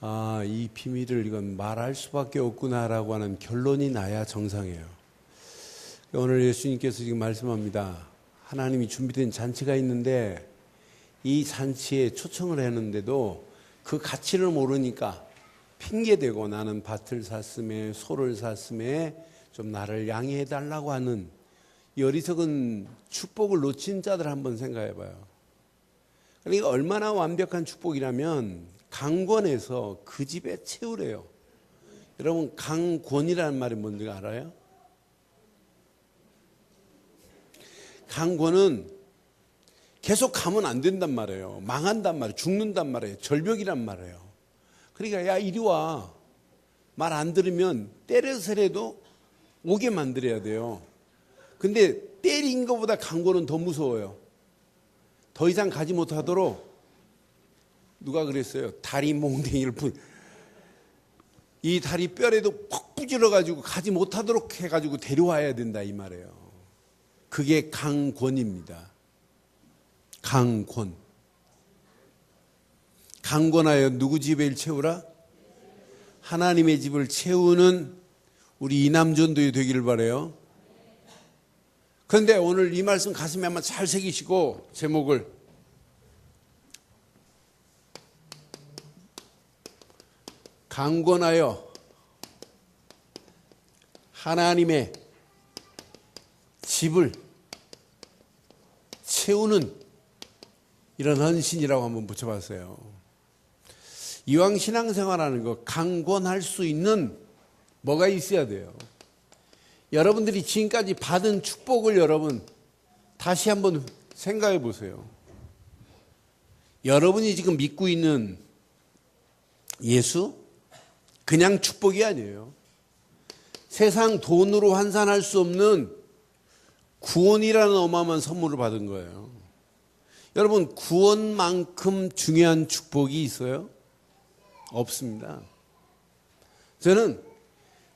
이 비밀을 이건 말할 수밖에 없구나라고 하는 결론이 나야 정상이에요. 오늘 예수님께서 지금 말씀합니다. 하나님이 준비된 잔치가 있는데 이 잔치에 초청을 했는데도 그 가치를 모르니까 핑계대고 나는 밭을 샀음에 소를 샀음에 좀 나를 양해해 달라고 하는 이 어리석은 축복을 놓친 자들 한번 생각해 봐요. 그러니까 얼마나 완벽한 축복이라면 강권에서 그 집에 채우래요. 여러분 강권이라는 말이 뭔지 알아요? 강권은 계속 가면 안 된단 말이에요. 망한단 말이에요. 죽는단 말이에요. 절벽이란 말이에요. 그러니까 야 이리 와. 말 안 들으면 때려서라도 오게 만들어야 돼요. 근데 때린 것보다 강권은 더 무서워요. 더 이상 가지 못하도록 누가 그랬어요? 다리 몽댕이를 이 다리 뼈에도 퍽 부질러가지고 가지 못하도록 해가지고 데려와야 된다 이 말이에요. 그게 강권입니다. 강권. 강권하여 누구 집을 채우라? 하나님의 집을 채우는 우리 이남전도에 되기를 바라요. 그런데 오늘 이 말씀 가슴에 한번 잘 새기시고 제목을 강권하여 하나님의 집을 채우는 이런 헌신이라고 한번 붙여봤어요. 이왕 신앙생활하는 거 강권할 수 있는 뭐가 있어야 돼요. 여러분들이 지금까지 받은 축복을 여러분 다시 한번 생각해 보세요. 여러분이 지금 믿고 있는 예수 그냥 축복이 아니에요. 세상 돈으로 환산할 수 없는 구원이라는 어마어마한 선물을 받은 거예요. 여러분 구원만큼 중요한 축복이 있어요? 없습니다. 저는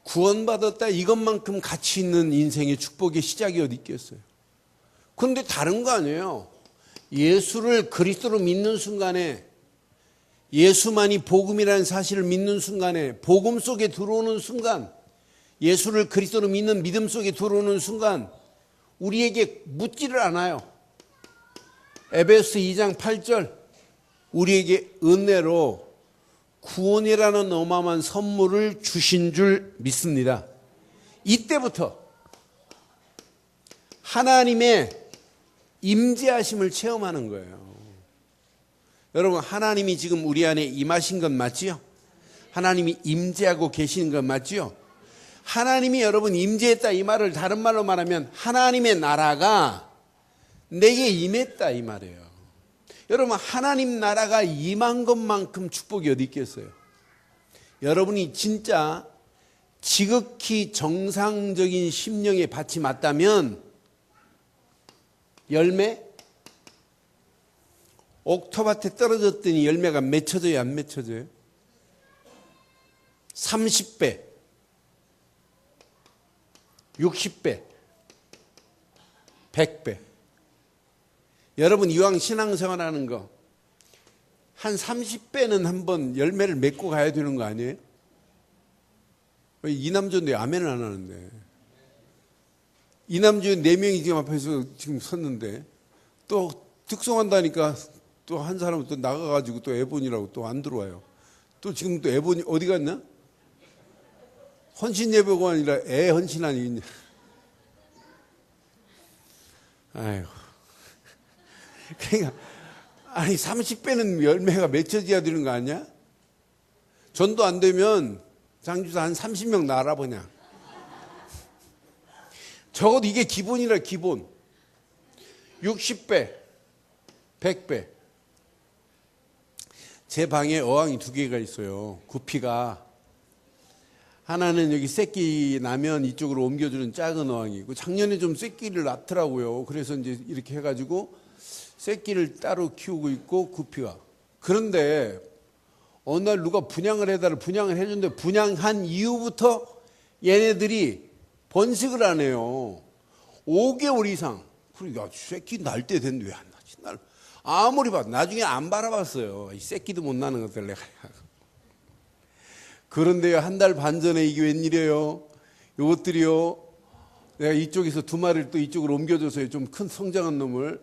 구원받았다 이것만큼 가치 있는 인생의 축복의 시작이 어디 있겠어요? 그런데 다른 거 아니에요. 예수를 그리스도로 믿는 순간에 예수만이 복음이라는 사실을 믿는 순간에 복음 속에 들어오는 순간 예수를 그리스도로 믿는 믿음 속에 들어오는 순간 우리에게 묻지를 않아요. 에베소 2장 8절 우리에게 은혜로 구원이라는 어마어마한 선물을 주신 줄 믿습니다. 이때부터 하나님의 임재하심을 체험하는 거예요. 여러분 하나님이 지금 우리 안에 임하신 건 맞지요? 하나님이 임재하고 계시는 건 맞지요? 하나님이 여러분 임재했다 이 말을 다른 말로 말하면 하나님의 나라가 내게 임했다 이 말이에요. 여러분 하나님 나라가 임한 것만큼 축복이 어디 있겠어요? 여러분이 진짜 지극히 정상적인 심령의 밭이 맞다면 열매? 옥토밭에 떨어졌더니 열매가 맺혀져요 안 맺혀져요? 30배 60배 100배 여러분 이왕 신앙생활하는 거 한 30배는 한번 열매를 맺고 가야 되는 거 아니에요? 왜 이남전도에 아멘을 안 하는데 이남주에 4명이 지금 앞에서 지금 섰는데 또 특송한다니까 또 한 사람은 또 나가가지고 또 애본이라고 또 안 들어와요. 또 지금 또 애본이 어디 갔나? 헌신 예배가 아니라 애 헌신 아니겠냐? 아이고. 그러니까 아니 30배는 열매가 맺혀져야 되는 거 아니야? 전도 안 되면 장주사 한 30명 나알아보냐? 적어도 이게 기본이라 기본. 60배, 100배. 제 방에 어항이 2개가 있어요. 구피가. 하나는 여기 새끼 나면 이쪽으로 옮겨주는 작은 어항이고 작년에 좀 새끼를 낳더라고요. 그래서 이제 이렇게 해가지고 새끼를 따로 키우고 있고 구피가. 그런데 어느 날 누가 분양을 해줬는데 분양한 이후부터 얘네들이 번식을 안 해요. 5개월 이상. 그러니까 새끼 날 때 됐는데 왜 안 나지? 아무리 봐도 나중에 안 바라봤어요. 이 새끼도 못 나는 것들 내가. 그런데요, 한 달 반 전에 이게 웬일이에요? 이것들이요, 내가 이쪽에서 두 마리를 또 이쪽으로 옮겨줘서요, 좀 큰 성장한 놈을.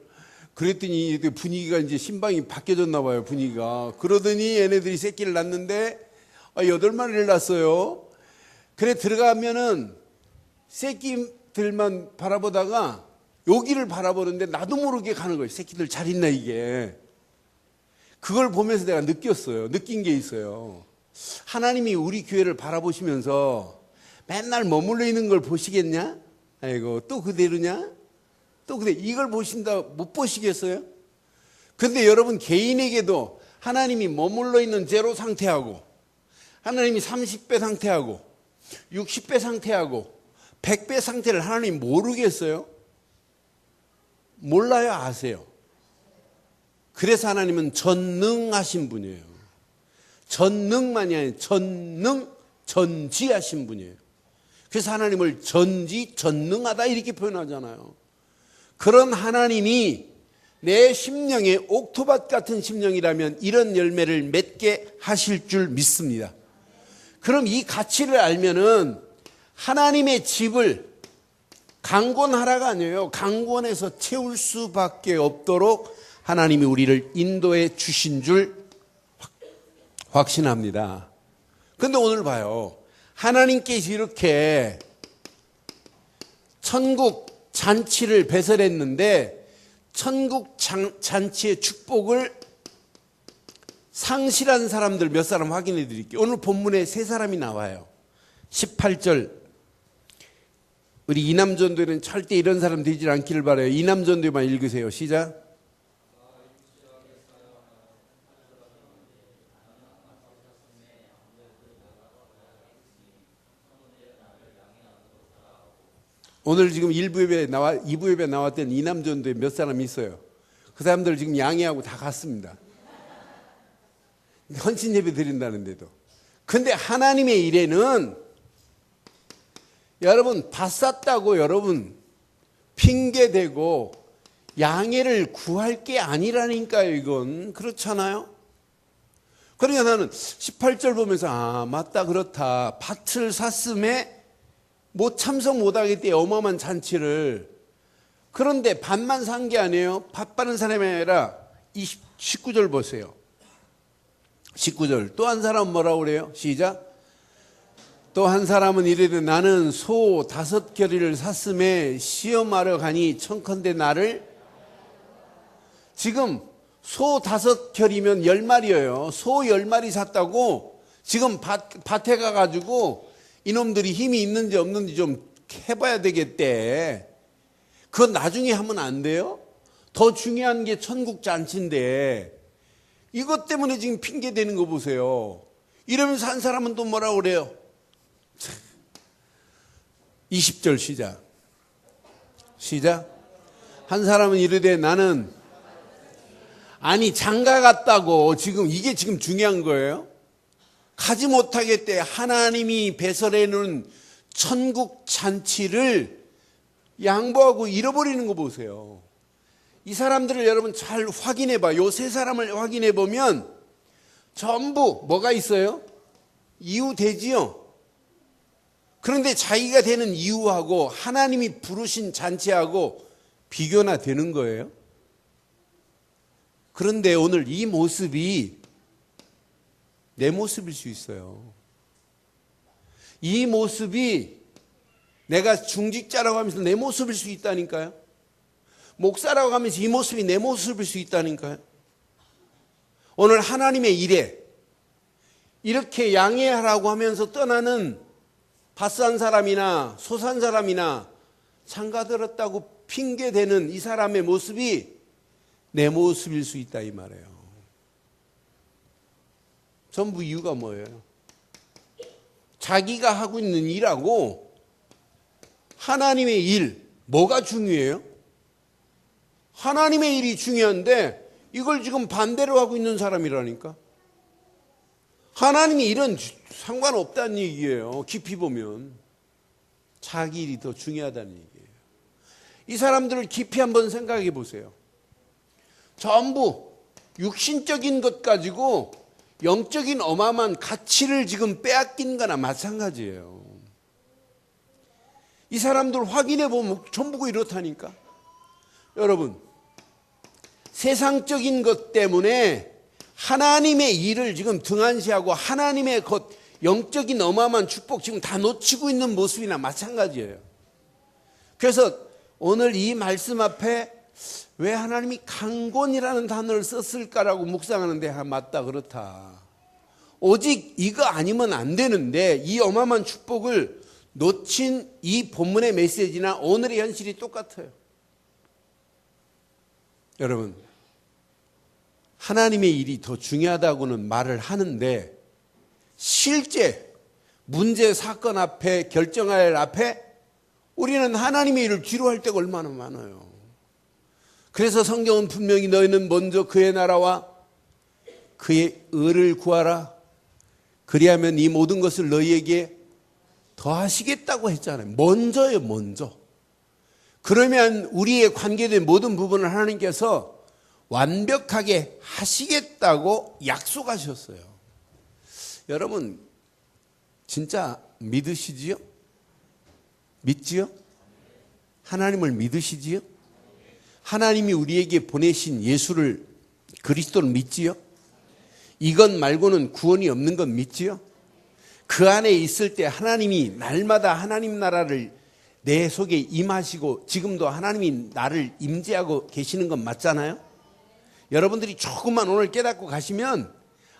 그랬더니 분위기가 이제 신방이 바뀌어졌나 봐요, 분위기가. 그러더니 얘네들이 새끼를 낳는데 8마리를 낳았어요. 그래 들어가면은 새끼들만 바라보다가 여기를 바라보는데 나도 모르게 가는 거예요. 새끼들 잘 있나 이게. 그걸 보면서 내가 느낀 게 있어요. 하나님이 우리 교회를 바라보시면서 맨날 머물러 있는 걸 보시겠냐? 아이고 또 그대로냐? 또 근데 이걸 보신다 못 보시겠어요? 근데 여러분 개인에게도 하나님이 머물러 있는 제로 상태하고 하나님이 30배 상태하고 60배 상태하고 100배 상태를 하나님 모르겠어요? 몰라요? 아세요? 그래서 하나님은 전능하신 분이에요. 전능만이 아니라 전지하신 분이에요. 그래서 하나님을 전능하다 이렇게 표현하잖아요. 그런 하나님이 내 심령에 옥토밭 같은 심령이라면 이런 열매를 맺게 하실 줄 믿습니다. 그럼 이 가치를 알면은 하나님의 집을 강권하라가 아니에요. 강권해서 채울 수밖에 없도록 하나님이 우리를 인도해 주신 줄 확신합니다. 그런데 오늘 봐요. 하나님께서 이렇게 천국 잔치를 배설했는데 천국 잔치의 축복을 상실한 사람들 몇 사람 확인해 드릴게요. 오늘 본문에 3사람이 나와요. 18절. 우리 이남전도에는 절대 이런 사람 되지 않기를 바라요. 이남전도에만 읽으세요. 시작. 오늘 지금 2부 예배 나왔던 이남전도에 몇 사람 있어요. 그 사람들 지금 양해하고 다 갔습니다. 헌신 예배 드린다는데도. 근데 하나님의 일에는 여러분 밭 쌌다고 여러분 핑계대고 양해를 구할 게 아니라니까요. 이건 그렇잖아요. 그러니까 나는 18절 보면서 맞다 그렇다. 밭을 샀음에 참석 못하겠대 어마어마한 잔치를. 그런데 밭만 산 게 아니에요. 밭 파는 사람이 아니라 19절 보세요. 19절. 또 한 사람은 뭐라고 그래요? 시작. 또 한 사람은 이르되 나는 소 5겨리를 샀음에 시험하러 가니 청컨대 나를. 지금 소 5겨리면 10마리예요. 소 10마리 샀다고 지금 밭에 가가지고 이놈들이 힘이 있는지 없는지 좀 해봐야 되겠대. 그건 나중에 하면 안 돼요? 더 중요한 게 천국 잔치인데 이것 때문에 지금 핑계대는 거 보세요. 이러면서 한 사람은 또 뭐라고 그래요? 20절 시작. 한 사람은 이르되 나는 장가 갔다고. 지금 이게 지금 중요한 거예요. 가지 못하겠대. 하나님이 배설해 놓은 천국 잔치를 양보하고 잃어버리는 거 보세요. 이 사람들을 여러분 잘 확인해 봐요. 요 3사람을 확인해 보면 전부 뭐가 있어요? 이유 되지요. 그런데 자기가 되는 이유하고 하나님이 부르신 잔치하고 비교나 되는 거예요. 그런데 오늘 이 모습이 내 모습일 수 있어요. 이 모습이 내가 중직자라고 하면서 내 모습일 수 있다니까요. 목사라고 하면서 이 모습이 내 모습일 수 있다니까요. 오늘 하나님의 일에 이렇게 양해하라고 하면서 떠나는 밭 산 사람이나 소 산 사람이나 장가 들었다고 핑계대는 이 사람의 모습이 내 모습일 수 있다 이 말이에요. 전부 이유가 뭐예요? 자기가 하고 있는 일하고 하나님의 일, 뭐가 중요해요? 하나님의 일이 중요한데 이걸 지금 반대로 하고 있는 사람이라니까. 하나님의 일은 상관없다는 얘기예요. 깊이 보면 자기 일이 더 중요하다는 얘기예요. 이 사람들을 깊이 한번 생각해 보세요. 전부 육신적인 것 가지고 영적인 어마어마한 가치를 지금 빼앗긴 거나 마찬가지예요. 이 사람들 확인해 보면 전부 이렇다니까. 여러분, 세상적인 것 때문에 하나님의 일을 지금 등한시하고 하나님의 것, 영적인 어마어마한 축복 지금 다 놓치고 있는 모습이나 마찬가지예요. 그래서 오늘 이 말씀 앞에 왜 하나님이 강권이라는 단어를 썼을까라고 묵상하는데, 맞다, 그렇다. 오직 이거 아니면 안 되는데 이 어마어마한 축복을 놓친 이 본문의 메시지나 오늘의 현실이 똑같아요. 여러분, 하나님의 일이 더 중요하다고는 말을 하는데 실제 문제 사건 앞에, 결정할 앞에 우리는 하나님의 일을 뒤로 할 때가 얼마나 많아요. 그래서 성경은 분명히 너희는 먼저 그의 나라와 그의 의를 구하라. 그리하면 이 모든 것을 너희에게 더하시겠다고 했잖아요. 먼저요, 먼저. 그러면 우리의 관계된 모든 부분을 하나님께서 완벽하게 하시겠다고 약속하셨어요. 여러분, 진짜 믿으시지요? 믿지요? 하나님을 믿으시지요? 하나님이 우리에게 보내신 예수를, 그리스도를 믿지요? 이것 말고는 구원이 없는 건 믿지요? 그 안에 있을 때 하나님이 날마다 하나님 나라를 내 속에 임하시고 지금도 하나님이 나를 임재하고 계시는 건 맞잖아요? 여러분들이 조금만 오늘 깨닫고 가시면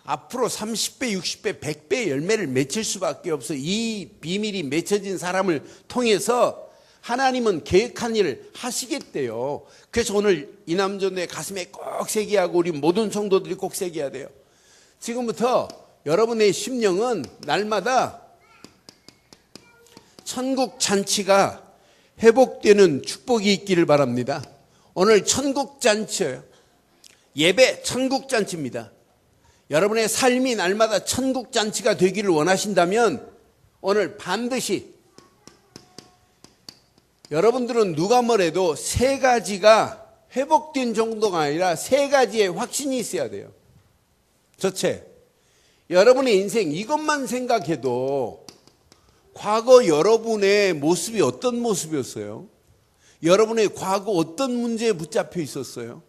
앞으로 30배, 60배, 100배의 열매를 맺힐 수밖에 없어. 이 비밀이 맺혀진 사람을 통해서 하나님은 계획한 일을 하시겠대요. 그래서 오늘 이남전도의 가슴에 꼭 새기하고 우리 모든 성도들이 꼭 새겨야 돼요. 지금부터 여러분의 심령은 날마다 천국 잔치가 회복되는 축복이 있기를 바랍니다. 오늘 천국 잔치예요. 예배 천국 잔치입니다. 여러분의 삶이 날마다 천국 잔치가 되기를 원하신다면 오늘 반드시, 여러분들은 누가 뭐래도 세 가지가 회복된 정도가 아니라 세 가지의 확신이 있어야 돼요. 첫째, 여러분의 인생 이것만 생각해도 과거 여러분의 모습이 어떤 모습이었어요? 여러분의 과거 어떤 문제에 붙잡혀 있었어요?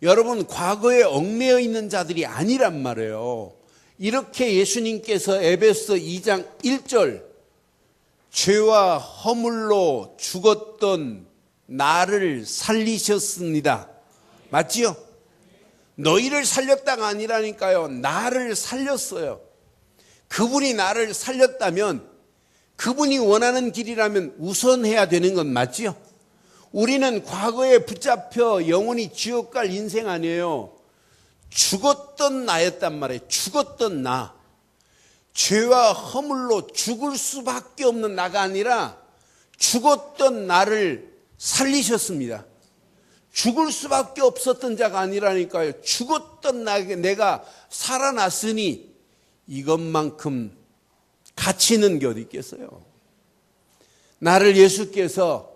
여러분 과거에 얽매여 있는 자들이 아니란 말이에요. 이렇게 예수님께서 에베소 2장 1절 죄와 허물로 죽었던 나를 살리셨습니다. 맞지요? 너희를 살렸다가 아니라니까요. 나를 살렸어요. 그분이 나를 살렸다면, 그분이 원하는 길이라면 우선해야 되는 건 맞지요? 우리는 과거에 붙잡혀 영원히 지옥 갈 인생 아니에요. 죽었던 나였단 말이에요. 죽었던 나. 죄와 허물로 죽을 수밖에 없는 나가 아니라 죽었던 나를 살리셨습니다. 죽을 수밖에 없었던 자가 아니라니까요. 죽었던 내가 살아났으니 이것만큼 가치 있는 게 어디 있겠어요. 나를 예수께서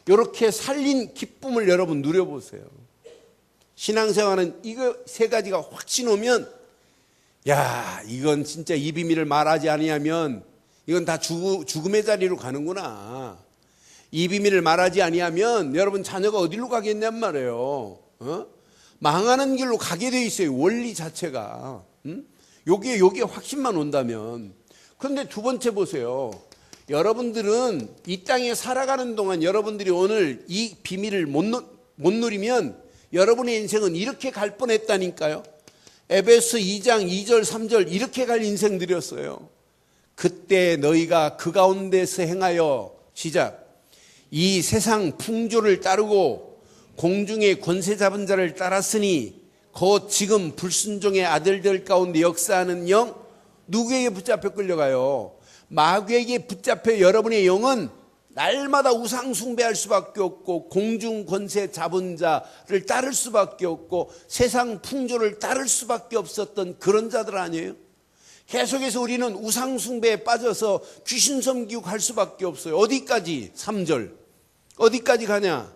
이렇게 살린 기쁨을 여러분 누려보세요. 신앙생활은 이거 세 가지가 확신 오면, 야, 이건 진짜 이 비밀을 말하지 아니하면 이건 다 죽음의 자리로 가는구나. 이 비밀을 말하지 아니하면 여러분 자녀가 어디로 가겠냔 말이에요. 망하는 길로 가게 돼 있어요. 원리 자체가. 요게 확신만 온다면. 그런데 두 번째 보세요. 여러분들은 이 땅에 살아가는 동안 여러분들이 오늘 이 비밀을 못 누리면 여러분의 인생은 이렇게 갈 뻔했다니까요. 에베소 2장 2절 3절 이렇게 갈 인생들이었어요. 그때 너희가 그 가운데서 행하여, 시작, 이 세상 풍조를 따르고 공중의 권세 잡은 자를 따랐으니 곧 지금 불순종의 아들들 가운데 역사하는 영, 누구에게 붙잡혀 끌려가요? 마귀에게 붙잡혀 여러분의 영은 날마다 우상 숭배할 수밖에 없고 공중 권세 잡은 자를 따를 수밖에 없고 세상 풍조를 따를 수밖에 없었던 그런 자들 아니에요? 계속해서 우리는 우상 숭배에 빠져서 귀신 섬기고 갈 수밖에 없어요. 어디까지? 3절. 어디까지 가냐?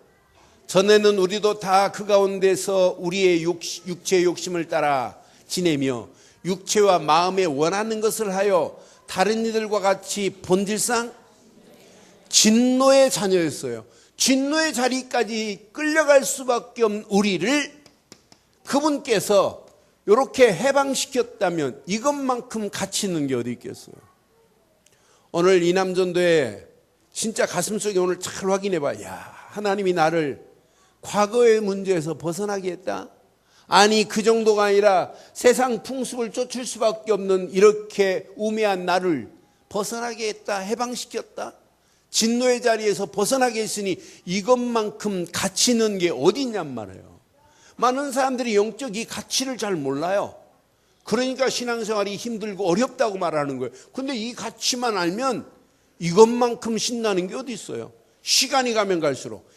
전에는 우리도 다 그 가운데서 우리의 육체의 욕심을 따라 지내며 육체와 마음에 원하는 것을 하여 다른 이들과 같이 본질상 진노의 자녀였어요. 진노의 자리까지 끌려갈 수밖에 없는 우리를 그분께서 이렇게 해방시켰다면 이것만큼 가치 있는 게 어디 있겠어요. 오늘 이남전도에 진짜 가슴속에 오늘 잘 확인해 봐. 야, 하나님이 나를 과거의 문제에서 벗어나게 했다. 아니, 그 정도가 아니라 세상 풍습을 쫓을 수밖에 없는 이렇게 우매한 나를 벗어나게 했다. 해방시켰다. 진노의 자리에서 벗어나게 했으니 이것만큼 가치 있는 게 어디 있냔 말이에요. 많은 사람들이 영적 이 가치를 잘 몰라요. 그러니까 신앙생활이 힘들고 어렵다고 말하는 거예요. 근데 이 가치만 알면 이것만큼 신나는 게 어디 있어요. 시간이 가면 갈수록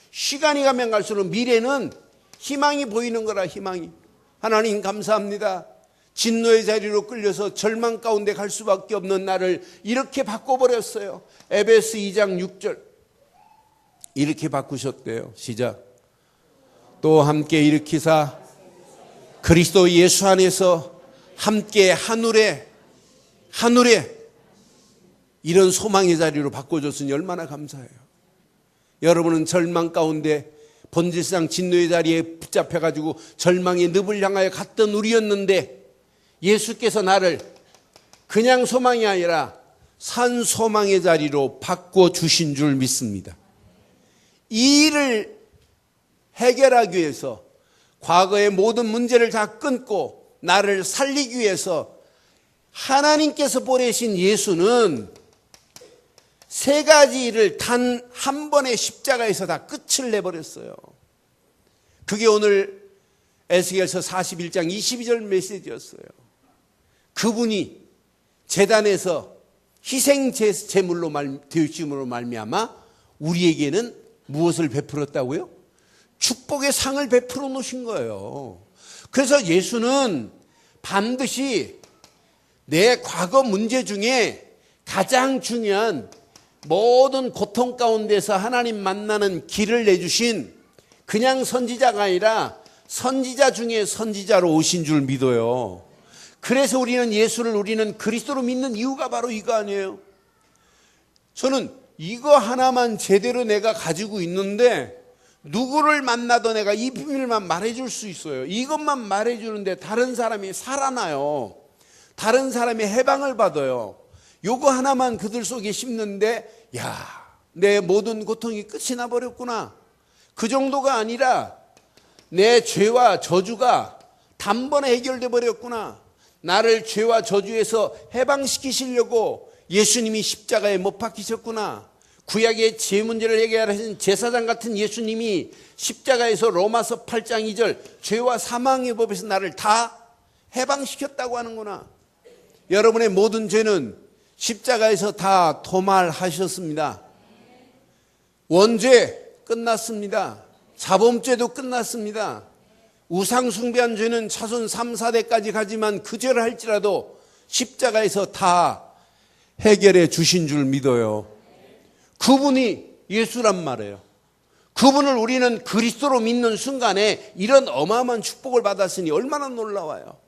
미래는 희망이 보이는 거라. 희망이. 하나님 감사합니다. 진노의 자리로 끌려서 절망 가운데 갈 수밖에 없는 나를 이렇게 바꿔버렸어요. 에베소 2장 6절 이렇게 바꾸셨대요. 시작. 또 함께 일으키사 그리스도 예수 안에서 함께 하늘에 이런 소망의 자리로 바꿔줬으니 얼마나 감사해요. 여러분은 절망 가운데 본질상 진노의 자리에 붙잡혀가지고 절망의 늪을 향하여 갔던 우리였는데 예수께서 나를 그냥 소망이 아니라 산 소망의 자리로 바꿔주신 줄 믿습니다. 이 일을 해결하기 위해서 과거의 모든 문제를 다 끊고 나를 살리기 위해서 하나님께서 보내신 예수는 세 가지 일을 단 한 번의 십자가에서 다 끝을 내버렸어요. 그게 오늘 에스겔서 41장 22절 메시지였어요. 그분이 제단에서 희생 제물로 되어짐으로 말미암아 우리에게는 무엇을 베풀었다고요? 축복의 상을 베풀어 놓으신 거예요. 그래서 예수는 반드시 내 과거 문제 중에 가장 중요한 모든 고통 가운데서 하나님 만나는 길을 내주신 그냥 선지자가 아니라 선지자 중에 선지자로 오신 줄 믿어요. 그래서 우리는 그리스도로 믿는 이유가 바로 이거 아니에요. 저는 이거 하나만 제대로 내가 가지고 있는데 누구를 만나도 내가 이 비밀만 말해줄 수 있어요. 이것만 말해주는데 다른 사람이 살아나요. 다른 사람이 해방을 받아요. 요거 하나만 그들 속에 심는데 내 모든 고통이 끝이 나버렸구나. 그 정도가 아니라 내 죄와 저주가 단번에 해결돼 버렸구나. 나를 죄와 저주에서 해방시키시려고 예수님이 십자가에 못 박히셨구나. 구약의 죄 문제를 해결하신 제사장 같은 예수님이 십자가에서 로마서 8장 2절 죄와 사망의 법에서 나를 다 해방시켰다고 하는구나. 여러분의 모든 죄는 십자가에서 다 도말하셨습니다. 원죄 끝났습니다. 자범죄도 끝났습니다. 우상 숭배한 죄는 차손 3, 4대까지 가지만 그 죄를 할지라도 십자가에서 다 해결해 주신 줄 믿어요. 그분이 예수란 말이에요. 그분을 우리는 그리스도로 믿는 순간에 이런 어마어마한 축복을 받았으니 얼마나 놀라워요.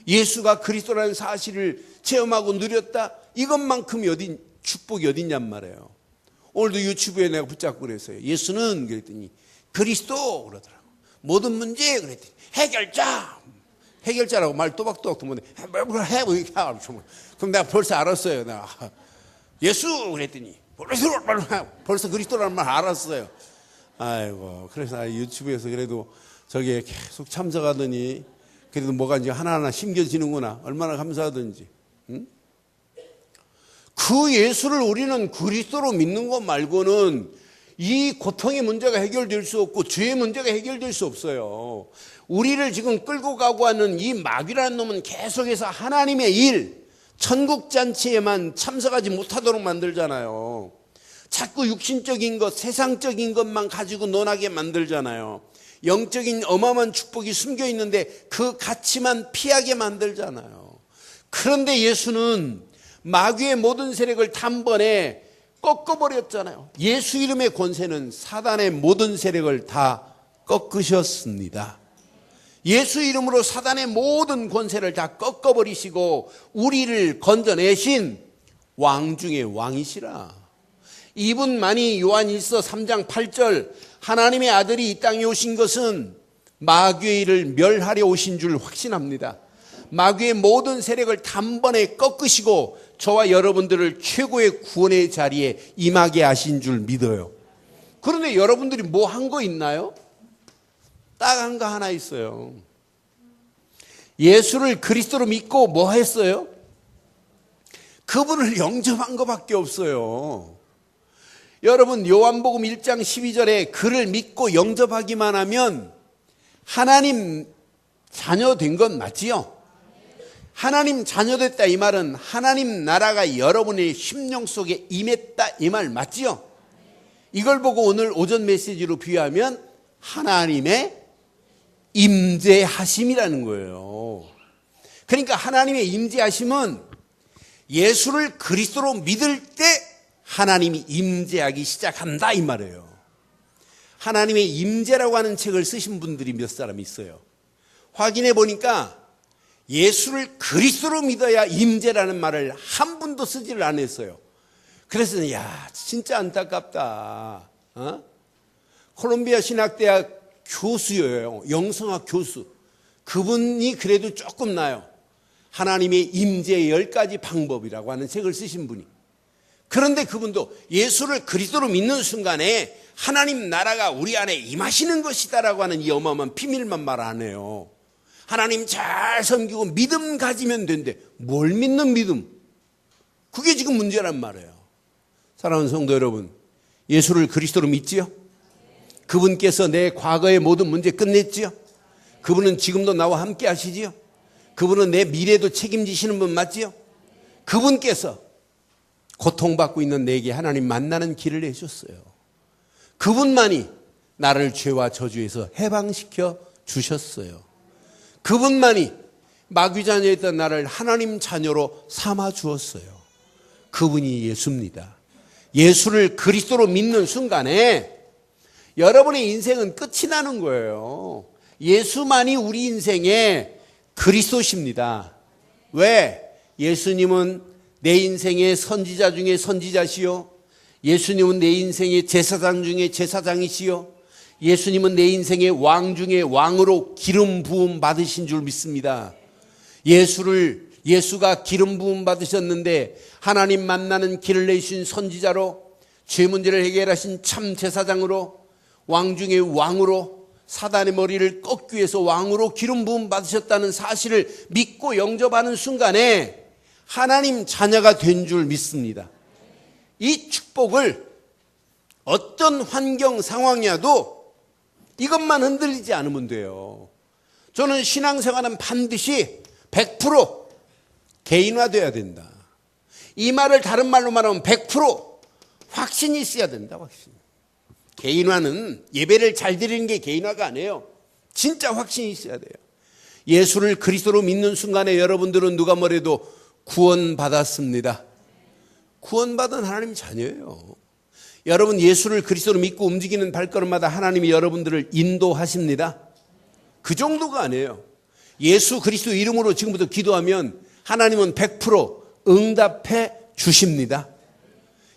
예수가 그리스도라는 사실을 체험하고 누렸다. 이것만큼이 축복이 어딨냔 말이에요. 오늘도 유튜브에 내가 붙잡고 그랬어요. 예수는 그랬더니 그리스도 그러더라고. 모든 문제 그랬더니 해결자라고 말 또박또박 듣는데 그럼 내가 벌써 알았어요. 내가 예수 그랬더니 벌써 그리스도라는 말 알았어요. 아이고, 그래서 유튜브에서 그래도 저기에 계속 참석하더니 그래도 뭐가 이제 하나하나 심겨지는구나. 얼마나 감사하든지. 응? 그 예수를 우리는 그리스도로 믿는 것 말고는 이 고통의 문제가 해결될 수 없고 죄의 문제가 해결될 수 없어요. 우리를 지금 끌고 가고 하는 이 마귀라는 놈은 계속해서 하나님의 일, 천국잔치에만 참석하지 못하도록 만들잖아요. 자꾸 육신적인 것, 세상적인 것만 가지고 논하게 만들잖아요. 영적인 어마어마한 축복이 숨겨 있는데 그 가치만 피하게 만들잖아요. 그런데 예수는 마귀의 모든 세력을 단번에 꺾어버렸잖아요. 예수 이름의 권세는 사단의 모든 세력을 다 꺾으셨습니다. 예수 이름으로 사단의 모든 권세를 다 꺾어버리시고 우리를 건져내신 왕 중의 왕이시라. 이분만이 요한일서 3장 8절 하나님의 아들이 이 땅에 오신 것은 마귀의 일을 멸하려 오신 줄 확신합니다. 마귀의 모든 세력을 단번에 꺾으시고 저와 여러분들을 최고의 구원의 자리에 임하게 하신 줄 믿어요. 그런데 여러분들이 뭐 한 거 있나요? 딱 한 거 하나 있어요. 예수를 그리스도로 믿고 뭐 했어요? 그분을 영접한 것밖에 없어요. 여러분 요한복음 1장 12절에 그를 믿고 영접하기만 하면 하나님 자녀 된 건 맞지요? 하나님 자녀 됐다 이 말은 하나님 나라가 여러분의 심령 속에 임했다 이 말 맞지요? 이걸 보고 오늘 오전 메시지로 비유하면 하나님의 임재하심이라는 거예요. 그러니까 하나님의 임재하심은 예수를 그리스도로 믿을 때 하나님이 임재하기 시작한다 이 말이에요. 하나님의 임재라고 하는 책을 쓰신 분들이 몇 사람 있어요. 확인해 보니까 예수를 그리스도로 믿어야 임재라는 말을 한 분도 쓰지를 않았어요. 그래서 야 진짜 안타깝다. 콜롬비아 신학대학 교수예요. 영성학 교수. 그분이 그래도 조금 나요. 하나님의 임재의 10가지 방법이라고 하는 책을 쓰신 분이. 그런데 그분도 예수를 그리스도로 믿는 순간에 하나님 나라가 우리 안에 임하시는 것이다라고 하는 이 어마어마한 비밀만 말 안 해요. 하나님 잘 섬기고 믿음 가지면 된대. 뭘 믿는 믿음? 그게 지금 문제란 말이에요. 사랑하는 성도 여러분, 예수를 그리스도로 믿지요? 그분께서 내 과거의 모든 문제 끝냈지요? 그분은 지금도 나와 함께 하시지요? 그분은 내 미래도 책임지시는 분 맞지요? 그분께서 고통받고 있는 내게 하나님 만나는 길을 내셨어요. 그분만이 나를 죄와 저주에서 해방시켜 주셨어요. 그분만이 마귀 자녀였던 나를 하나님 자녀로 삼아 주었어요. 그분이 예수입니다. 예수를 그리스도로 믿는 순간에 여러분의 인생은 끝이 나는 거예요. 예수만이 우리 인생의 그리스도십니다. 왜? 예수님은 내 인생의 선지자 중에 선지자시요. 예수님은 내 인생의 제사장 중에 제사장이시요. 예수님은 내 인생의 왕 중에 왕으로 기름 부음 받으신 줄 믿습니다. 예수가 기름 부음 받으셨는데 하나님 만나는 길을 내신 선지자로 죄 문제를 해결하신 참 제사장으로 왕 중에 왕으로 사단의 머리를 꺾기 위해서 왕으로 기름 부음 받으셨다는 사실을 믿고 영접하는 순간에 하나님 자녀가 된 줄 믿습니다. 이 축복을 어떤 환경 상황이라도 이것만 흔들리지 않으면 돼요. 저는 신앙생활은 반드시 100% 개인화돼야 된다. 이 말을 다른 말로 말하면 100% 확신이 있어야 된다. 확신. 개인화는 예배를 잘 드리는 게 개인화가 아니에요. 진짜 확신이 있어야 돼요. 예수를 그리스도로 믿는 순간에 여러분들은 누가 뭐래도 구원받았습니다. 구원받은 하나님 자녀예요. 여러분 예수를 그리스도로 믿고 움직이는 발걸음마다 하나님이 여러분들을 인도하십니다. 그 정도가 아니에요. 예수 그리스도 이름으로 지금부터 기도하면 하나님은 100% 응답해 주십니다.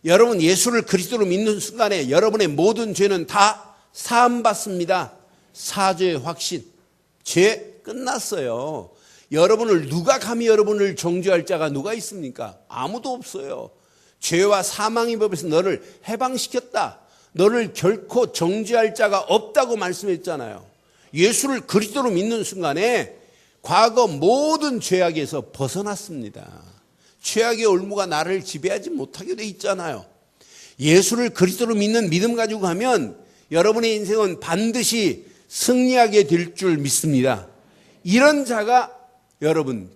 여러분 예수를 그리스도로 믿는 순간에 여러분의 모든 죄는 다 사함받습니다. 사죄의 확신. 죄 끝났어요. 누가 감히 여러분을 정죄할 자가 누가 있습니까? 아무도 없어요. 죄와 사망의 법에서 너를 해방시켰다. 너를 결코 정죄할 자가 없다고 말씀했잖아요. 예수를 그리스도로 믿는 순간에 과거 모든 죄악에서 벗어났습니다. 죄악의 올무가 나를 지배하지 못하게 돼 있잖아요. 예수를 그리스도로 믿는 믿음 가지고 가면 여러분의 인생은 반드시 승리하게 될 줄 믿습니다. 이런 자가 여러분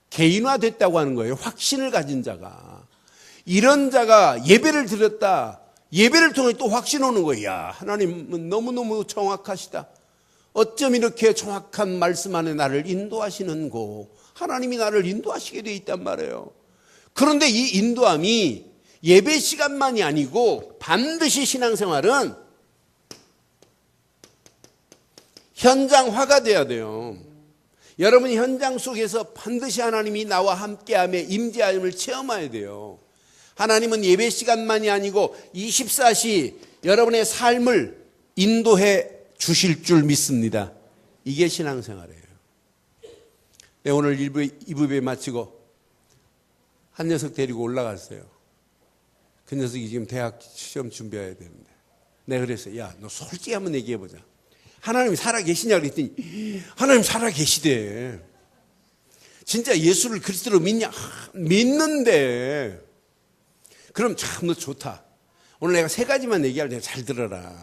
개인화됐다고 하는 거예요. 확신을 가진 자가. 이런 자가 예배를 드렸다. 예배를 통해 또 확신 오는 거예요. 야, 하나님은 너무너무 정확하시다. 어쩜 이렇게 정확한 말씀 안에 나를 인도하시는고. 하나님이 나를 인도하시게 돼 있단 말이에요. 그런데 이 인도함이 예배 시간만이 아니고 반드시 신앙생활은 현장화가 돼야 돼요. 여러분 현장 속에서 반드시 하나님이 나와 함께함에 임재함을 체험해야 돼요. 하나님은 예배 시간만이 아니고 24시 여러분의 삶을 인도해 주실 줄 믿습니다. 이게 신앙생활이에요. 네, 오늘 2부 마치고 한 녀석 데리고 올라갔어요. 그 녀석이 지금 대학 시험 준비해야 되는데 내가 그랬어요. 야, 너 솔직히 한번 얘기해보자. 하나님이 살아계시냐 그랬더니 하나님 살아계시대. 진짜 예수를 그리스도로 믿냐? 믿는데. 그럼 참 너 좋다. 오늘 내가 3가지만 얘기할 때 잘 들어라.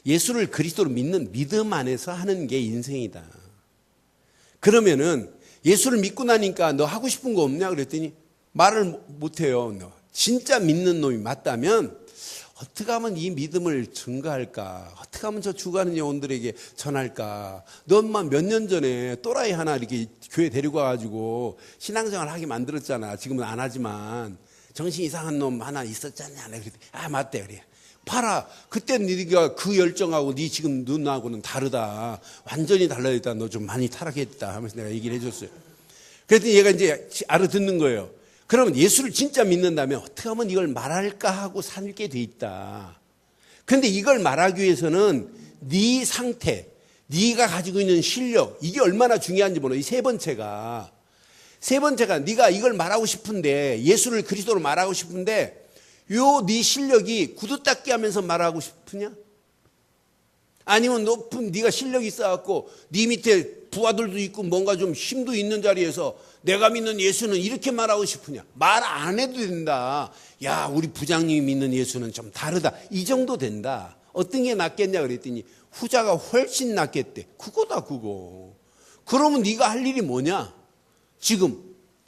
예수를 그리스도로 믿는 믿음 안에서 하는 게 인생이다. 그러면은 예수를 믿고 나니까 너 하고 싶은 거 없냐 그랬더니 말을 못해요. 너 진짜 믿는 놈이 맞다면 어떻게 하면 이 믿음을 증가할까? 어떻게 하면 저 죽어가는 영혼들에게 전할까? 너 엄마 몇 년 전에 또라이 하나 이렇게 교회 데리고 와가지고 신앙생활 하게 만들었잖아. 지금은 안 하지만 정신 이상한 놈 하나 있었잖냐. 그랬더니 아 맞대 그래. 봐라. 그때 네가 그 열정하고 네 지금 눈하고는 다르다. 완전히 달라졌다. 너 좀 많이 타락했다 하면서 내가 얘기를 해줬어요. 그랬더니 얘가 이제 알아듣는 거예요. 그러면 예수를 진짜 믿는다면 어떻게 하면 이걸 말할까 하고 살게 돼 있다. 그런데 이걸 말하기 위해서는 네 상태, 네가 가지고 있는 실력, 이게 얼마나 중요한지 모르. 이 3번째가 네가 이걸 말하고 싶은데 예수를 그리스도로 말하고 싶은데 요 네 실력이 구두 닦기 하면서 말하고 싶으냐? 아니면 높은 네가 실력이 있어갖고 네 밑에 부하들도 있고 뭔가 좀 힘도 있는 자리에서 내가 믿는 예수는 이렇게 말하고 싶으냐? 말 안 해도 된다. 야, 우리 부장님이 믿는 예수는 좀 다르다. 이 정도 된다. 어떤 게 낫겠냐 그랬더니 후자가 훨씬 낫겠대. 그거다 그거. 그러면 네가 할 일이 뭐냐? 지금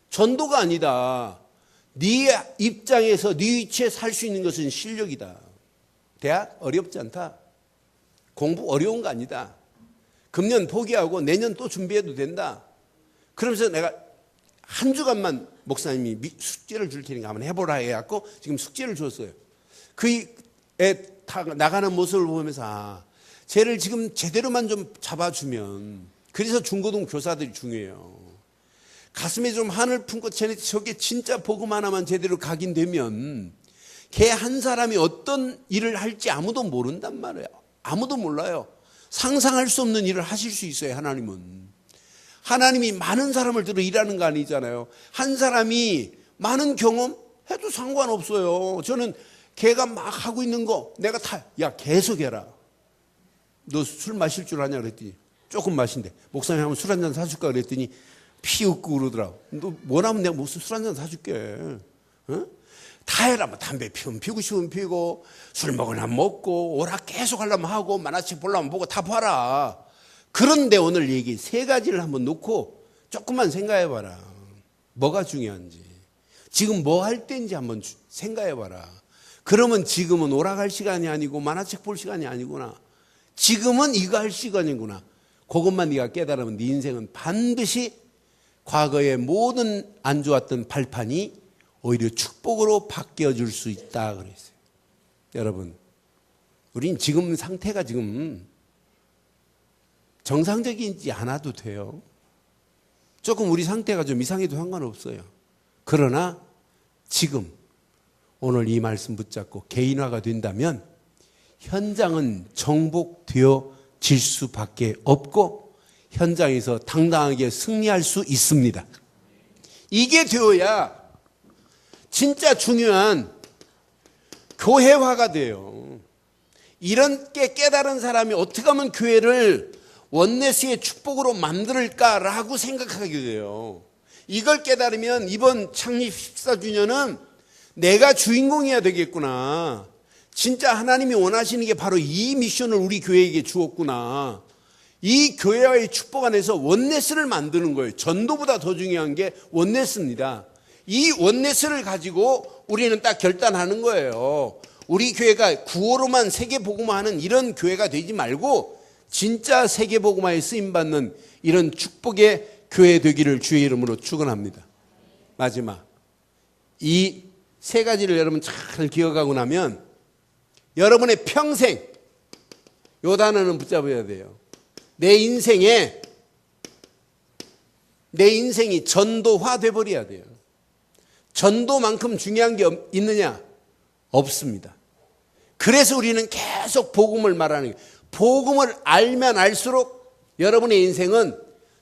전도가 아니다. 네 입장에서 네 위치에 살 수 있는 것은 실력이다. 대학 어렵지 않다. 공부 어려운 거 아니다. 금년 포기하고 내년 또 준비해도 된다. 그러면서 내가 한 주간만 목사님이 숙제를 줄 테니까 한번 해보라 해갖고 지금 숙제를 줬어요. 그 애 나가는 모습을 보면서 쟤를 지금 제대로만 좀 잡아주면, 그래서 중고등 교사들이 중요해요. 가슴에 좀 한을 품고 쟤네 저게 진짜 복음 하나만 제대로 각인되면 걔 한 사람이 어떤 일을 할지 아무도 모른단 말이에요. 아무도 몰라요. 상상할 수 없는 일을 하실 수 있어요. 하나님이 많은 사람을 들어 일하는 거 아니잖아요. 한 사람이 많은 경험 해도 상관없어요. 저는 걔가 막 하고 있는 거 내가 야 계속해라. 너 술 마실 줄 아냐 그랬더니 조금 마신대. 목사님 한번 술 한잔 사줄까 그랬더니 피 웃고 그러더라고. 너 뭐라면 내가 무슨 술 한잔 사줄게. 어? 다 해라. 뭐 담배 피우면 피우고 싶으면 피우고 술 먹으려면 먹고 오락 계속 하려면 하고 만화책 보려면 보고 다 봐라. 그런데 오늘 얘기 3가지를 한번 놓고 조금만 생각해봐라. 뭐가 중요한지. 지금 뭐 할 때인지 한번 생각해봐라. 그러면 지금은 오락할 시간이 아니고 만화책 볼 시간이 아니구나. 지금은 이거 할 시간이구나. 그것만 네가 깨달으면 네 인생은 반드시 과거의 모든 안 좋았던 발판이 오히려 축복으로 바뀌어줄 수 있다 그랬어요. 여러분, 우린 지금 상태가 지금 정상적이지 않아도 돼요. 조금 우리 상태가 좀 이상해도 상관없어요. 그러나 지금 오늘 이 말씀 붙잡고 개인화가 된다면 현장은 정복되어질 수밖에 없고 현장에서 당당하게 승리할 수 있습니다. 이게 되어야 진짜 중요한 교회화가 돼요. 이런 게 깨달은 사람이 어떻게 하면 교회를 원네스의 축복으로 만들까라고 생각하게 돼요. 이걸 깨달으면 이번 창립 14주년은 내가 주인공이어야 되겠구나. 진짜 하나님이 원하시는 게 바로 이 미션을 우리 교회에게 주었구나. 이 교회와의 축복 안에서 원네스를 만드는 거예요. 전도보다 더 중요한 게 원네스입니다. 이 원네스를 가지고 우리는 딱 결단하는 거예요. 우리 교회가 구호로만 세계복음화하는 이런 교회가 되지 말고 진짜 세계복음화에 쓰임받는 이런 축복의 교회 되기를 주의 이름으로 축원합니다. 마지막 이 3가지를 여러분 잘 기억하고 나면 여러분의 평생, 요 단어는 붙잡아야 돼요. 내 인생에 내 인생이 전도화 돼버려야 돼요. 전도만큼 중요한 게 있느냐? 없습니다. 그래서 우리는 계속 복음을 말하는 거예요. 복음을 알면 알수록 여러분의 인생은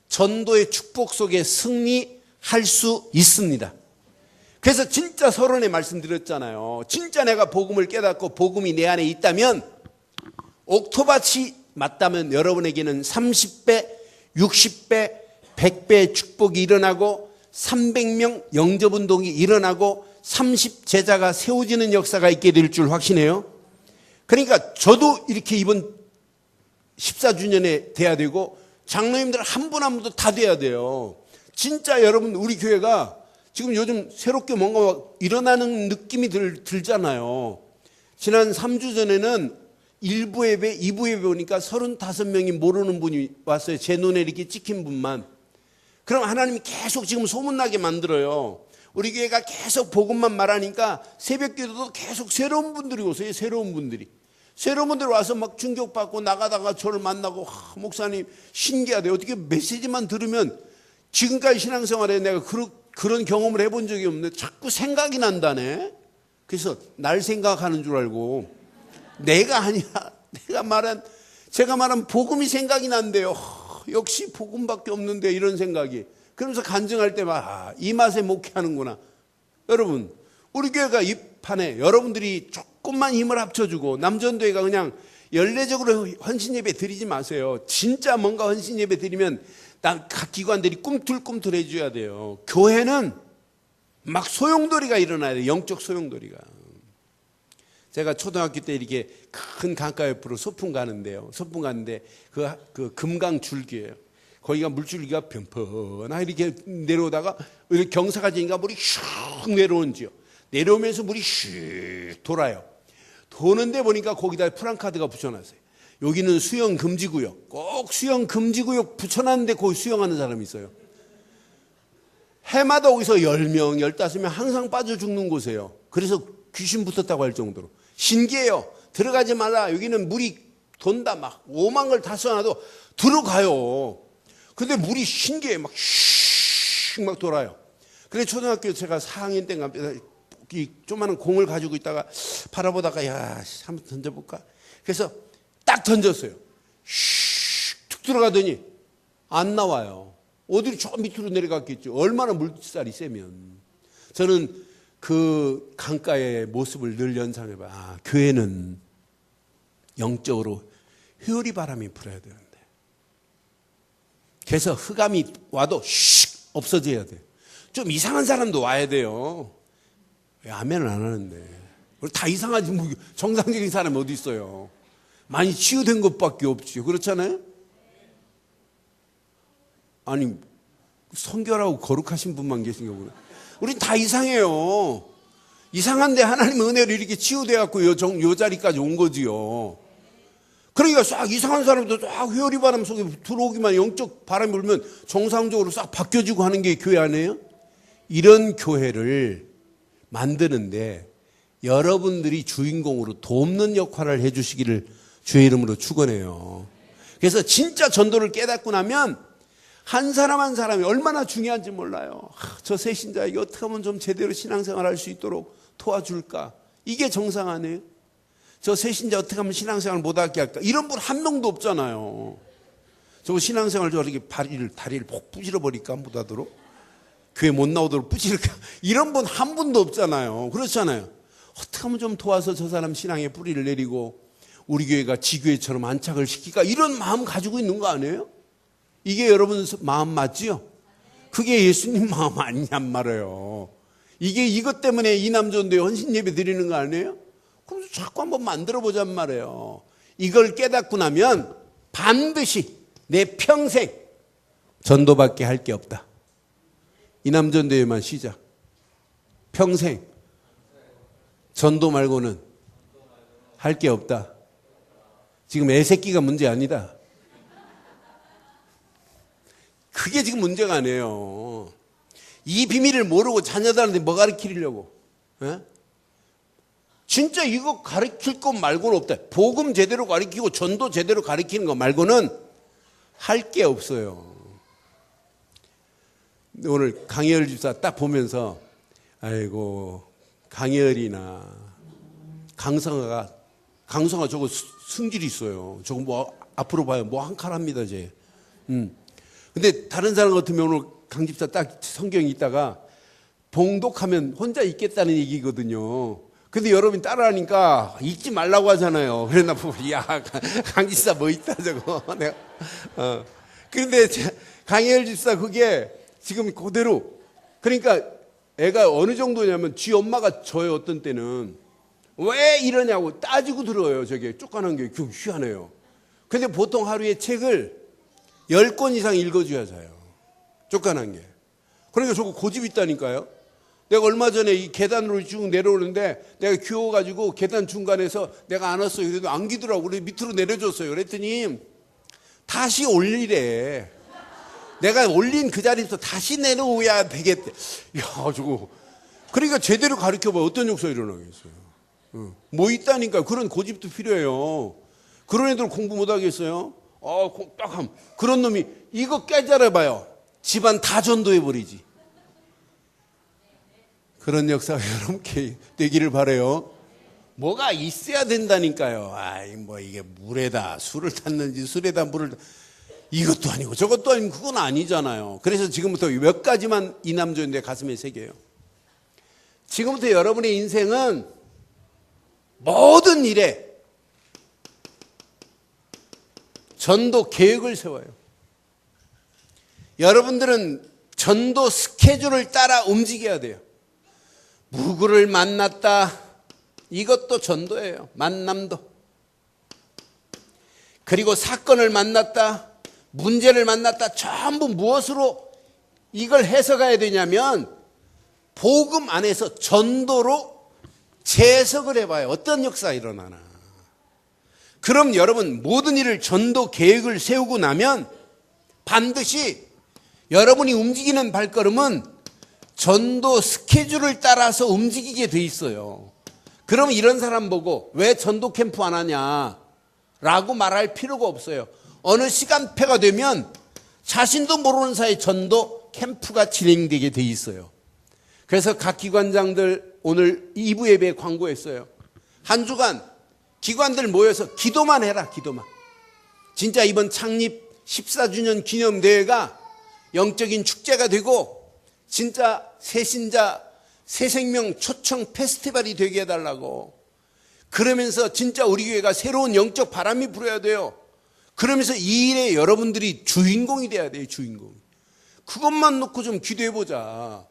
전도의 축복 속에 승리할 수 있습니다. 그래서 진짜 서론에 말씀드렸잖아요. 진짜 내가 복음을 깨닫고 복음이 내 안에 있다면, 옥토밭이 맞다면 여러분에게는 30배, 60배, 100배의 축복이 일어나고 300명 영접운동이 일어나고 30제자가 세워지는 역사가 있게 될 줄 확신해요. 그러니까 저도 이렇게 이번 14주년에 돼야 되고 장로님들 한 분 한 분도 다 돼야 돼요. 진짜 여러분, 우리 교회가 지금 요즘 새롭게 뭔가 일어나는 느낌이 들잖아요. 지난 3주 전에는 1부 예배, 2부 예배 오니까 35명이 모르는 분이 왔어요. 제 눈에 이렇게 찍힌 분만. 그럼 하나님이 계속 지금 소문나게 만들어요. 우리 교회가 계속 복음만 말하니까 새벽 기도도 계속 새로운 분들이 오세요. 새로운 분들이 와서 막 충격받고 나가다가 저를 만나고, 목사님 신기하대요. 어떻게 메시지만 들으면, 지금까지 신앙생활에 내가 그런 경험을 해본 적이 없는데 자꾸 생각이 난다네. 그래서 날 생각하는 줄 알고, 내가 아니라 제가 말한 복음이 생각이 난대요. 역시 복음밖에 없는데, 이런 생각이. 그러면서 간증할 때마다 이 맛에 목회하는구나. 여러분, 우리 교회가 이 판에 여러분들이 조금만 힘을 합쳐주고, 남전도회가 그냥 연례적으로 헌신 예배 드리지 마세요. 진짜 뭔가 헌신 예배 드리면 각 기관들이 꿈틀꿈틀 해줘야 돼요. 교회는 막 소용돌이가 일어나야 돼요. 영적 소용돌이가. 제가 초등학교 때 이렇게 큰 강가 옆으로 소풍 가는데 그 금강 줄기예요. 거기가 물줄기가 편편하게 이렇게 내려오다가 이렇게 경사가 지니까 물이 슉 내려온지요. 내려오면서 물이 슉 돌아요. 도는데 보니까 거기다 프랑카드가 붙여놨어요. 여기는 수영 금지구역. 꼭 수영 금지구역 붙여놨는데 거기 수영하는 사람이 있어요. 해마다 거기서 10명, 15명 항상 빠져 죽는 곳이에요. 그래서 귀신 붙었다고 할 정도로. 신기해요. 들어가지 말라. 여기는 물이 돈다. 막 오만 걸 다 써놔도 들어가요. 근데 물이 신기해. 막 슉 막 돌아요. 그래서 초등학교 제가 4학년 때인가 이 조그마한 공을 가지고 있다가 바라보다가, 야, 한번 던져볼까? 그래서 딱 던졌어요. 슉 들어가더니 안 나와요. 어디로 저 밑으로 내려갔겠죠. 얼마나 물살이 세면. 저는 그 강가의 모습을 늘 연상해봐요. 아, 교회는 영적으로 회오리 바람이 불어야 되는데. 그래서 흑암이 와도 슉 없어져야 돼요. 좀 이상한 사람도 와야 돼요. 왜 아멘을 안 하는데. 다 이상하지, 뭐 정상적인 사람이 어디 있어요. 많이 치유된 것밖에 없지. 그렇잖아요? 아니, 성결하고 거룩하신 분만 계신가 보네. 우린 다 이상해요. 이상한데 하나님의 은혜로 이렇게 치유돼갖고 요 자리까지 온 거지요. 그러니까 싹 이상한 사람도 싹 회오리 바람 속에 들어오기만, 영적 바람이 불면 정상적으로 싹 바뀌어지고 하는 게 교회 아니에요? 이런 교회를 만드는데 여러분들이 주인공으로 돕는 역할을 해주시기를 주의 이름으로 축원해요. 그래서 진짜 전도를 깨닫고 나면 한 사람 한 사람이 얼마나 중요한지 몰라요. 저 새신자에게 어떻게 하면 좀 제대로 신앙생활 할 수 있도록 도와줄까? 이게 정상 아니에요? 저 새신자 어떻게 하면 신앙생활 못하게 할까? 이런 분 한 명도 없잖아요. 저 신앙생활 저렇게 다리를 폭 부질러버릴까? 못하도록? 교회 못 나오도록 부질까? 이런 분 한 분도 없잖아요. 그렇잖아요. 어떻게 하면 좀 도와서 저 사람 신앙에 뿌리를 내리고 우리 교회가 지교회처럼 안착을 시킬까? 이런 마음 가지고 있는 거 아니에요? 이게 여러분 마음 맞지요? 그게 예수님 마음 아니냔 말이에요. 이게 이것 때문에 이남전도에 헌신 예배 드리는 거 아니에요? 그럼 자꾸 한번 만들어보잔 말이에요. 이걸 깨닫고 나면 반드시 내 평생 전도밖에 할 게 없다. 이남전도회만 시작. 평생 전도 말고는 할 게 없다. 지금 애새끼가 문제 아니다. 그게 지금 문제가 아니에요. 이 비밀을 모르고 자녀들한테 뭐 가르치려고? 에? 진짜 이거 가르칠 것 말고는 없다. 복음 제대로 가르치고 전도 제대로 가르치는 거 말고는 할 게 없어요. 오늘 강혜열 집사 딱 보면서 아이고 강혜열이나 강성아 저거 승질이 있어요. 저거 뭐 앞으로 봐요. 뭐 한 칸 합니다, 쟤. 근데 다른 사람 같으면 오늘 강 집사 딱 성경이 있다가 봉독하면 혼자 읽겠다는 얘기거든요. 근데 여러분이 따라하니까 읽지 말라고 하잖아요. 그랬나 보면 야, 강 집사 뭐 있다 저거. 내가 그런데 강혜열 집사 그게 지금 그대로 그러니까 애가 어느 정도냐면 지 엄마가 저의 어떤 때는 왜 이러냐고 따지고 들어요. 저게 쫓겨난 게 희한해요. 근데 보통 하루에 책을 10권 이상 읽어줘야 자요. 쫓겨난 게. 그러니까 저거 고집 있다니까요. 내가 얼마 전에 이 계단으로 쭉 내려오는데 내가 귀여워가지고 계단 중간에서 내가 안 왔어요. 그래도 안기더라고. 그래서 밑으로 내려줬어요. 그랬더니 다시 올리래. 내가 올린 그 자리에서 다시 내려오야 되겠대. 야, 저거. 그러니까 제대로 가르쳐봐. 어떤 역사 일어나겠어요. 뭐 있다니까. 그런 고집도 필요해요. 그런 애들 공부 못 하겠어요? 딱 함. 그런 놈이 이거 깨달아봐요. 집안 다 전도해버리지. 그런 역사가 여러분께 되기를 바라요. 뭐가 있어야 된다니까요. 아이, 뭐 이게 물에다 술을 탔는지 술에다 물을 이것도 아니고 저것도 아니고 그건 아니잖아요. 그래서 지금부터 몇 가지만 이남조인데 가슴에 새겨요. 지금부터 여러분의 인생은 모든 일에 전도 계획을 세워요. 여러분들은 전도 스케줄을 따라 움직여야 돼요. 누구를 만났다. 이것도 전도예요. 만남도. 그리고 사건을 만났다. 문제를 만났다. 전부 무엇으로 이걸 해석해야 되냐면 복음 안에서 전도로 재해석을 해봐요. 어떤 역사가 일어나나. 그럼 여러분 모든 일을 전도 계획을 세우고 나면 반드시 여러분이 움직이는 발걸음은 전도 스케줄을 따라서 움직이게 돼 있어요. 그럼 이런 사람 보고 왜 전도 캠프 안 하냐 라고 말할 필요가 없어요. 어느 시간표가 되면 자신도 모르는 사이에 전도 캠프가 진행되게 돼 있어요. 그래서 각 기관장들 오늘 2부 예배에 광고했어요. 한 주간 기관들 모여서 기도만 해라. 기도만. 진짜 이번 창립 14주년 기념대회가 영적인 축제가 되고 진짜 새신자 새생명 초청 페스티벌이 되게 해달라고. 그러면서 진짜 우리 교회가 새로운 영적 바람이 불어야 돼요. 그러면서 이 일에 여러분들이 주인공이 돼야 돼요. 주인공. 그것만 놓고 좀 기도해보자.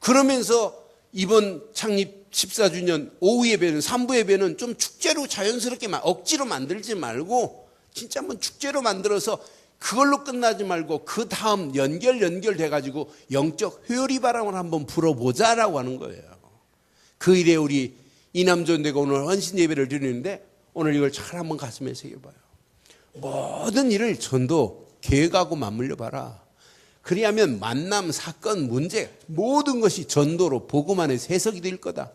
그러면서 이번 창립 14주년 오후 예배는 3부 예배는 좀 축제로 자연스럽게 억지로 만들지 말고 진짜 한번 축제로 만들어서 그걸로 끝나지 말고 그 다음 연결돼가지고 영적 회오리 바람을 한번 불어보자라고 하는 거예요. 그 일에 우리 이남조인대가 오늘 헌신 예배를 드리는데 오늘 이걸 잘 한번 가슴에 새겨봐요. 모든 일을 전도 계획하고 맞물려 봐라. 그리하면 만남, 사건, 문제 모든 것이 전도로 복음 안에 해석이 될 거다.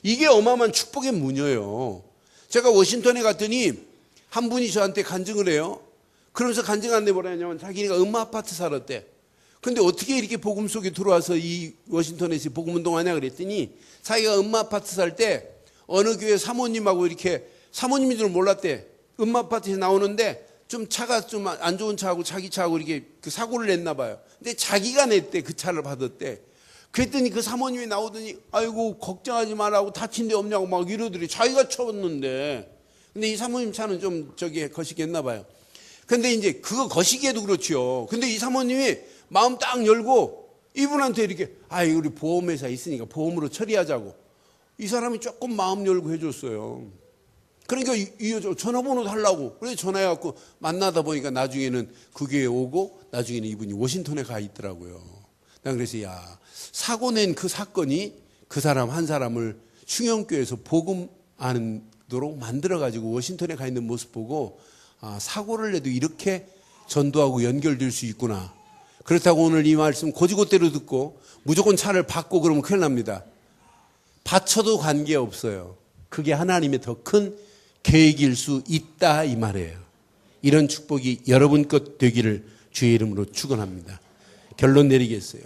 이게 어마어마한 축복의 문이에요. 제가 워싱턴에 갔더니 한 분이 저한테 간증을 해요. 그러면서 간증하는데 뭐라 하냐면 자기가 음마아파트 살았대. 근데 어떻게 이렇게 복음 속에 들어와서 이 워싱턴에서 복음 운동하냐 그랬더니 자기가 음마아파트 살 때 어느 교회 사모님하고 이렇게 사모님인 줄 몰랐대. 음마아파트에서 나오는데 좀 차가 좀 안 좋은 차하고 자기 차하고 이렇게 그 사고를 냈나 봐요. 근데 자기가 냈대. 그 차를 받았대. 그랬더니 그 사모님이 나오더니 아이고 걱정하지 말라고 다친 데 없냐고 막 이러더니 자기가 쳤는데. 근데 이 사모님 차는 좀 저기 거시기했나 봐요. 근데 이제 그거 거시기에도 그렇지요. 근데 이 사모님이 마음 딱 열고 이분한테 이렇게 우리 보험회사 있으니까 보험으로 처리하자고. 이 사람이 조금 마음 열고 해줬어요. 그러니까 이 여자 전화번호 달라고. 그래서 전화해갖고 만나다 보니까 나중에는 그 교회에 오고 나중에는 이분이 워싱턴에 가 있더라고요. 난 그래서 사고 낸 그 사건이 그 사람 한 사람을 충영교회에서 복음 아는도록 만들어가지고 워싱턴에 가 있는 모습 보고 사고를 내도 이렇게 전도하고 연결될 수 있구나. 그렇다고 오늘 이 말씀 고지고대로 듣고 무조건 차를 받고 그러면 큰일 납니다. 받쳐도 관계없어요. 그게 하나님의 더 큰 계획일 수 있다 이 말이에요. 이런 축복이 여러분 것 되기를 주의 이름으로 축원합니다. 결론 내리겠어요.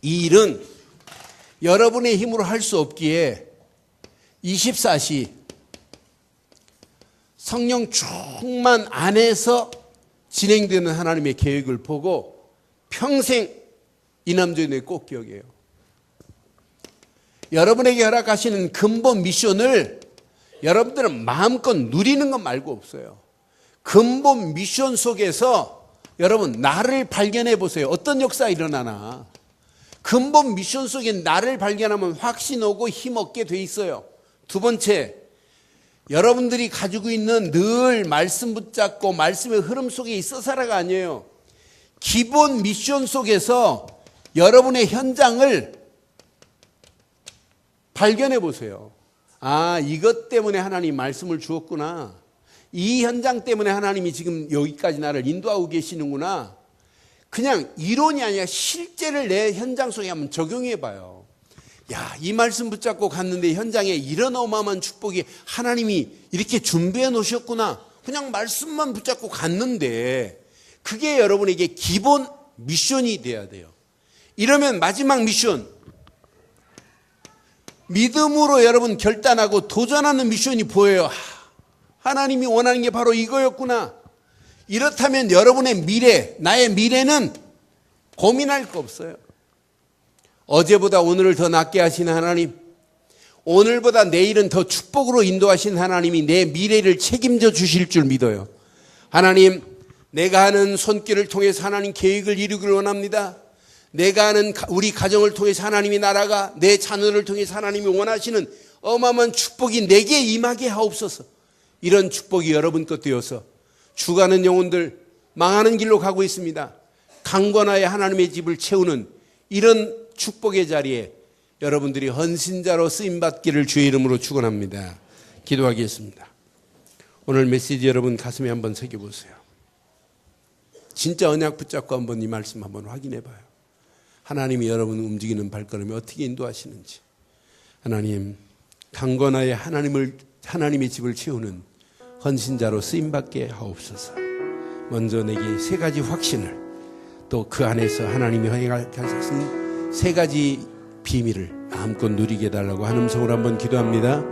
이 일은 여러분의 힘으로 할 수 없기에 24시 성령 충만 안에서 진행되는 하나님의 계획을 보고 평생 이 남자의 꼭 기억해요. 여러분에게 허락하시는 근본 미션을 여러분들은 마음껏 누리는 것 말고 없어요. 근본 미션 속에서 여러분 나를 발견해 보세요. 어떤 역사가 일어나나. 근본 미션 속에 나를 발견하면 확신 오고 힘 얻게 돼 있어요. 두 번째, 여러분들이 가지고 있는 늘 말씀 붙잡고 말씀의 흐름 속에 있어서라가 아니에요. 기본 미션 속에서 여러분의 현장을 발견해 보세요. 아, 이것 때문에 하나님 말씀을 주었구나. 이 현장 때문에 하나님이 지금 여기까지 나를 인도하고 계시는구나. 그냥 이론이 아니라 실제를 내 현장 속에 한번 적용해 봐요. 야, 이 말씀 붙잡고 갔는데 현장에 이런 어마어마한 축복이 하나님이 이렇게 준비해 놓으셨구나. 그냥 말씀만 붙잡고 갔는데 그게 여러분에게 기본 미션이 돼야 돼요. 이러면 마지막 미션, 믿음으로 여러분 결단하고 도전하는 미션이 보여요. 하나님이 원하는 게 바로 이거였구나. 이렇다면 여러분의 미래, 나의 미래는 고민할 거 없어요. 어제보다 오늘을 더 낫게 하시는 하나님, 오늘보다 내일은 더 축복으로 인도하신 하나님이 내 미래를 책임져 주실 줄 믿어요. 하나님, 내가 하는 손길을 통해서 하나님 계획을 이루기를 원합니다. 내가 하는 우리 가정을 통해서 하나님이 나라가, 내 자녀를 통해서 하나님이 원하시는 어마어마한 축복이 내게 임하게 하옵소서. 이런 축복이 여러분 것 되어서 죽어가는 영혼들, 망하는 길로 가고 있습니다. 강권하여 하나님의 집을 채우는 이런 축복의 자리에 여러분들이 헌신자로 쓰임받기를 주의 이름으로 축원합니다. 기도하겠습니다. 오늘 메시지 여러분 가슴에 한번 새겨보세요. 진짜 언약 붙잡고 한번 이 말씀 한번 확인해 봐요. 하나님이 여러분 움직이는 발걸음에 어떻게 인도하시는지. 하나님, 강건하여 하나님의 집을 채우는 헌신자로 쓰임받게 하옵소서. 먼저 내게 세 가지 확신을, 또 그 안에서 하나님이 허락하신 세 가지 비밀을 마음껏 누리게 해달라고 한 음성으로 한번 기도합니다.